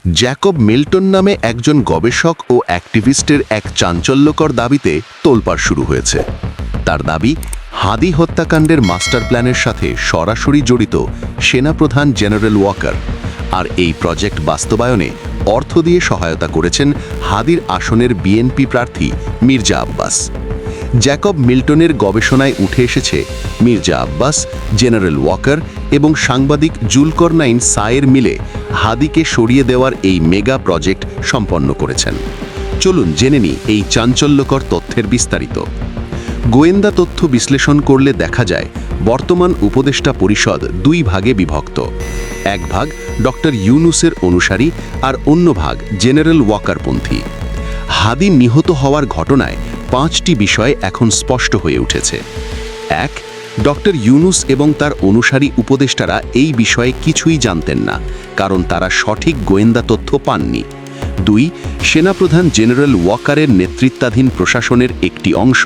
Jacob Milton নামে একজন গবেষক ও অ্যাক্টিভিস্টের এক চাঞ্চল্যকর দাবিতে তোলপাড় শুরু হয়েছে। তার দাবি, হাদি হত্যাকাণ্ডের মাস্টার প্ল্যানের সাথে সরাসরি জড়িত সেনাপ্রধান জেনারেল ওয়াকার, আর এই প্রজেক্ট বাস্তবায়নে অর্থ দিয়ে সহায়তা করেছেন হাদির আসনের বিএনপি প্রার্থী মির্জা আব্বাস। জ্যাকব মিল্টনের গবেষণায় উঠে এসেছে মির্জা আব্বাস, জেনারেল ওয়াকার এবং সাংবাদিক জুলকরনাইন সায়ের মিলে হাদিকে সরিয়ে দেওয়ার এই মেগা প্রজেক্ট সম্পন্ন করেছেন। চলুন জেনে নিই এই চাঞ্চল্যকর তথ্যের বিস্তারিত। গোয়েন্দা তথ্য বিশ্লেষণ করলে দেখা যায় বর্তমান উপদেষ্টা পরিষদ দুই ভাগে বিভক্ত। এক ভাগ ডক্টর ইউনুসের অনুসারী আর অন্য ভাগ জেনারেল ওয়াকারপন্থী। হাদি নিহত হওয়ার ঘটনায় 5টি বিষয় এখন স্পষ্ট হয়ে উঠেছে। 1. ডক্টর ইউনুস এবং তার অনুসারী উপদেষ্টারা এই বিষয়ে কিছুই জানতেন না, কারণ তারা সঠিক গোয়েন্দা তথ্য পাননি। 2. সেনাপ্রধান জেনারেল ওয়াকারের নেতৃত্বাধীন প্রশাসনের একটি অংশ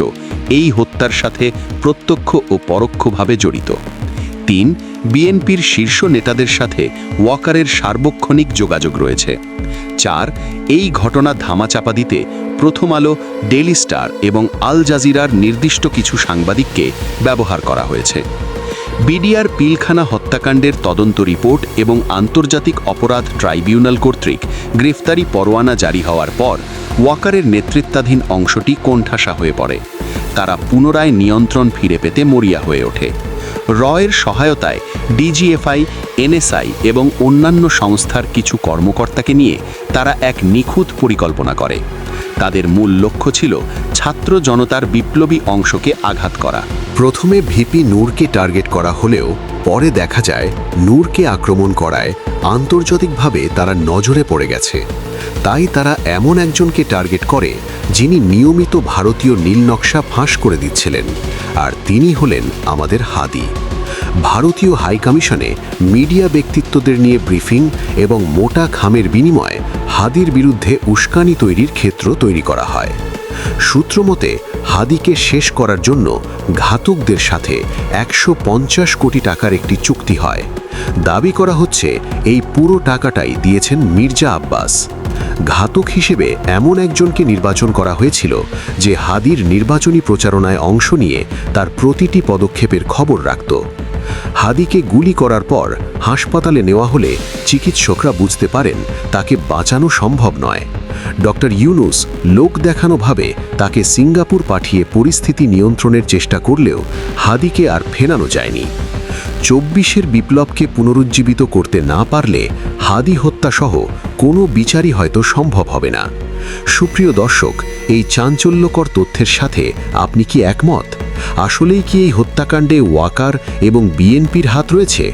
এই হত্যার সাথে প্রত্যক্ষ ও পরোক্ষভাবে জড়িত। 3. বিএনপির শীর্ষ নেতাদের সাথে ওয়াকারের সার্বক্ষণিক যোগাযোগ রয়েছে। 4. এই ঘটনা ধামাচাপা দিতে প্রথম আলো, ডেইলি স্টার এবং আল জাজিরার নির্দিষ্ট কিছু সাংবাদিককে ব্যবহার করা হয়েছে। বিডিআর পিলখানা হত্যাকাণ্ডের তদন্ত রিপোর্ট এবং আন্তর্জাতিক অপরাধ ট্রাইব্যুনাল কর্তৃক গ্রেফতারি পরোয়ানা জারি হওয়ার পর ওয়াকারের নেতৃত্বাধীন অংশটি কোণঠাসা হয়ে পড়ে। তারা পুনরায় নিয়ন্ত্রণ ফিরে পেতে মরিয়া হয়ে ওঠে। রয়ের সহায়তায় ডিজিএফআই, এনএসআই এবং অন্যান্য সংস্থার কিছু কর্মকর্তাকে নিয়ে তারা এক নিখুঁত পরিকল্পনা করে। তাদের মূল লক্ষ্য ছিল ছাত্র জনতার বিপ্লবী অংশকে আঘাত করা। প্রথমে ভিপি নূরকে টার্গেট করা হলেও পরে দেখা যায় নূরকে আক্রমণ করায় আন্তর্জাতিকভাবে তারা নজরে পড়ে গেছে। তাই তারা এমন একজনকে টার্গেট করে যিনি নিয়মিত ভারতীয় নীলনকশা ফাঁস করে দিচ্ছিলেন, আর তিনি হলেন আমাদের হাদি। ভারতীয় হাইকমিশনে মিডিয়া ব্যক্তিত্বদের নিয়ে ব্রিফিং এবং মোটা খামের বিনিময়ে হাদির বিরুদ্ধে উস্কানি তৈরির ক্ষেত্র তৈরি করা হয়। সূত্রমতে হাদিকে শেষ করার জন্য ঘাতকদের সাথে 150 কোটি টাকার একটি চুক্তি হয়। দাবি করা হচ্ছে এই পুরো টাকাটাই দিয়েছেন মির্জা আব্বাস। ঘাতক হিসেবে এমন একজনকে নির্বাচন করা হয়েছিল যে হাদির নির্বাচনী প্রচারণায় অংশ নিয়ে তার প্রতিটি পদক্ষেপের খবর রাখত। হাদিকে গুলি করার পর হাসপাতালে নেওয়া হলে চিকিৎসকরা বুঝতে পারেন তাকে বাঁচানো সম্ভব নয়। ডক্টর ইউনুস লোক দেখানোভাবে তাকে সিঙ্গাপুর পাঠিয়ে পরিস্থিতি নিয়ন্ত্রণের চেষ্টা করলেও হাদিকে আর ফেরানো যায়নি। 24-এর বিপ্লবকে পুনরুজ্জীবিত করতে না পারলে হাদি হত্যাসহ কোনো বিচারই হয়তো সম্ভব হবে না। সুপ্রিয় দর্শক, এই চাঞ্চল্যকর তথ্যের সাথে আপনি কি একমত? আসলেই কি এই হত্যাকাণ্ডে ওয়াকার এবং বিএনপির হাত রয়েছে?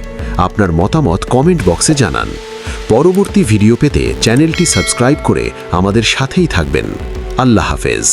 আপনার মতামত কমেন্ট বক্সে জানান। পরবর্তী ভিডিও পেতে চ্যানেলটি সাবস্ক্রাইব করে আমাদের সাথেই থাকবেন। আল্লাহ হাফেজ।